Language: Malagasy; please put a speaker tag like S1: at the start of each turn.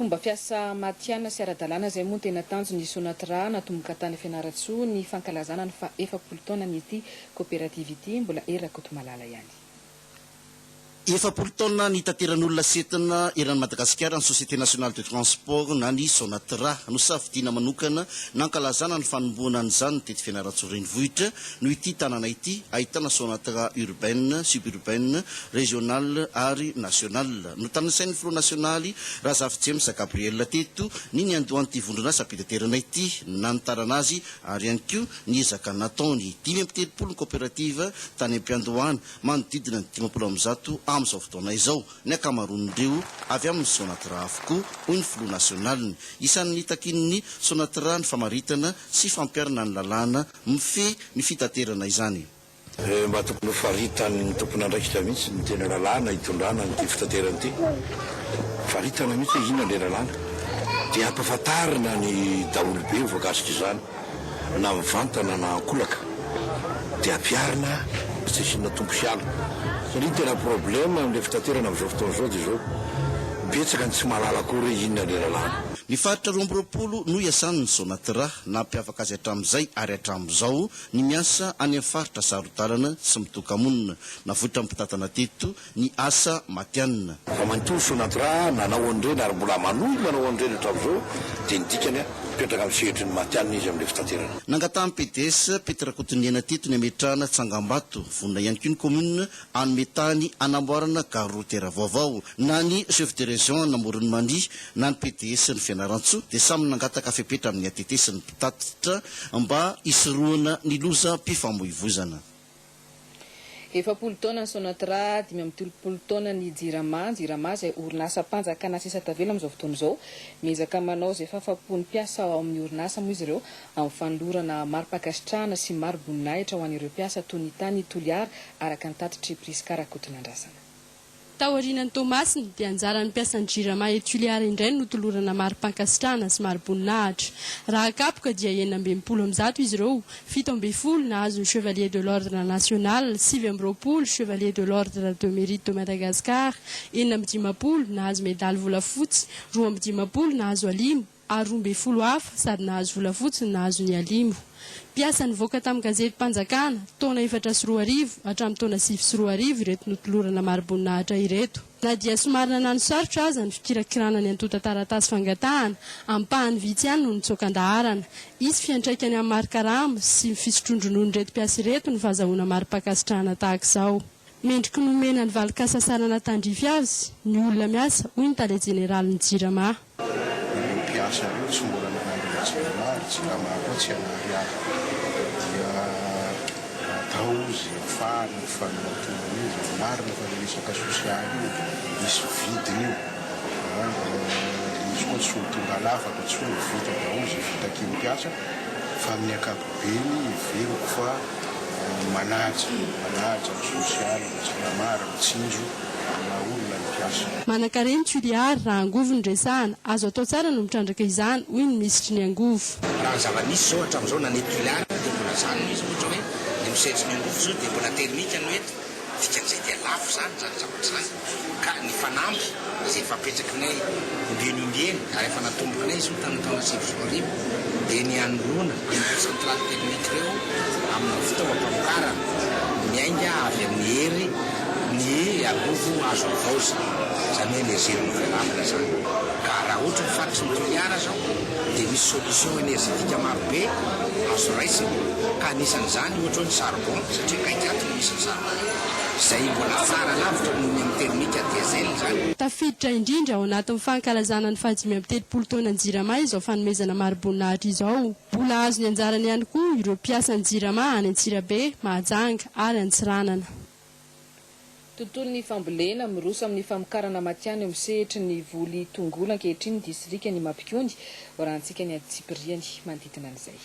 S1: Fomba fiasa matiana sy ara-dalàna izay moa tena tanjo ny Sonatra natomboka tany Fianaratsoa ny fankalazana ny fa 40 taona n'ity coopérative ity mbola erakoto malala ihany.
S2: 40 taona ny tanteran'olona setina eran'ny Madagasikara ny Société Nationale de Transport na ny Sonatra no safidiana manokana nankalazana ny fanomboana an'izany teto Fianaratsoa renivohitra no ity tanàna ity ahitana Sonatra urbaine, suburbaine, régionale ary nationale. No tanisain'ny Front Nationaly Razafy James Gabriel teto ny andohan'ity vondrona sapitaterana ity nantarana azy ary ihany koa niezaka nataony 570 ny coopérative tany am-piandohana manodidina ny 50 amin'izao fotoana izao ny akamaroan'ireo avy amin'ny Sonatra avokoa hoy ny Front National. Isan'ny takin'ny Sonatra ny famaritana sy fampiarana ny lalàna mifehy ny fitaterana izany.
S3: Mba tokony faritany tompona andraikitra mihitsy ny tena lalàna hitondrana nyty fitaterana ity. Faritana mihitsy hoe inona le lalàna dia ampahafantarina ny daholobe voakasika izany na mivantana na ankolaka dia ampiarina tsy isinona tompo siala. Satria tena problème amin'ilay fitaterana amin'izao fotoana izao dia izao betsaka ny tsy mahalala akory hoe inona le lalàna.
S2: Ny faritra 20 no iasan'ny Sonatra nampiavaka azy hatramin'izay ary hatramin'izao ny miasa any amin'ny faritra saron-dalana sy mitoka-monina navoitra mpitatana teto ny asa matianina.
S3: Fa manontolo Sonatra nanao an'ireny ary mbola manohy manao an'ireny hatramin'izao dia ny dikany mipetraka amin'ny sehatry ny matianina izy amin'ilay fitaterana.
S2: Nangatahany PDS Petra Kotoniana teto ny ametrahana Tsangambato vonona ihany koa ny commune anome tany anamboarana gare routière vaovao na ny chef de région namorony mani na ny PDS ny Fianarantsoa dia samy nangataka fepetra amin'ny ATT sy ny mpitatitra mba hisoroana ny loza mpifamoivozana.
S1: 40 taona ny Sonatra, 30 taona ny Jirama izay orinasa mpanjakana sy tavela amin'izao fotoana izao miezaka manao izay fahafapon'ny mpiasa ao amin'ny orinasa moa izy ireo amin'ny fanolorana mari-pakasitrahana sy mari-boninahitra ho an'ireo mpiasa toy ny tany Toliara araka ny tatitry Priska Rakotonandrasana.
S4: Taorian'ny Tomasiny dia anjaran'ny mpiasan'ny Jirama eto Toliara indray no tolorana mari-pakasitrahana sy mari-boninahitra. Raha kapoka dia 920 izy ireo, 70 nahazo ny Chevalier de l'Ordre National, 720 Chevalier de l'Ordre de Mérite de Madagascar, 950 nahazo medaly volafotsy, 250 nahazo alimo, ary 12 hafa sady nahazo volafotsy nahazo ny alimo. Mpiasa nivoaka tamin'ny gazety Mpanjakana taona 4 hatramin'ny taona 5 ireto notolorana mari-boninahitra ireto. Na dia somary nanano sarotra aza ny fikirakirana ny antota taratasy fangatahana, ampahany vitsy ihany no nitsokan-daharana. Izy fiantraikany amin'ny mari-karama sy ny fisotrondronon'ireto mpiasa ireto ny fahazahoana mari-pakasitrahana tahaka izao. Mendriky nomena ny valikasasarana tandrify azy ny olona miasa hoy ny tale jeneraly ny Jirama.
S5: Mpiasa io tsy mbola nanandrana Jirama ary Jirama koa tsy hanariary dia atao izay afahany ny fanotonana io izay marina fa resaka sosialy io misy vidiny io izy koa tsy ho tonga lafaka tsy ho vita daholo izay fitakian'ny mpiasa fa amin'ny ankapobeny iveriko fa manaja ny sosialy ny Jirama ary mitsinjo na olona ny mpiasa.
S4: Manan-kareny Toliara raha angovo ny resahana azo atao tsara no mitrandraka izany hoy ny misitry ny angovo.
S6: Raha zava-misy zao hatramin'izao nanety Toliara dia mbola zany izy ohatra hoe ny misetry ny angovo zao dia mbola termika no eto dikan'izay dia lafo zany zavatra zany ka ny fanampy izay fapetrakinay ombieny ary efa natombokanay izy tamin'ny taona 20 dia ny anoloana ny centrale technique ireo amin'ny fitaovam-pamokarana miainga avy amin'ny hery ny angovo azo avaozy izany hoe energie renouvelable zany. Ka raha ohatra ny faritry ny Toliara zao dia misy solution énergétique marobe azo raisina ka anisan'izany ohatra hoe ny charbon satria kaikyato no misy ny charbon izay mbola tsara lavitra noho ny amin'ny termika diesel zany.
S4: Tafiditra indrindra ao anatin'ny fankalazana ny 570 taona ny Jirama izao fanomezana mari-boninahitra izao. Mbola azo ny anjarany ihany koa ireo mpiasan'ny Jirama any Antsirabe, Mahajanga ary Antsiranana.
S1: Tontolon'ny fambolena miroso amin'ny famokarana matiana eo misehitry ny voly tongolo ankehitriny distrika ny Mampikony, orantsika ny Antsipiriany manodidina an'izay.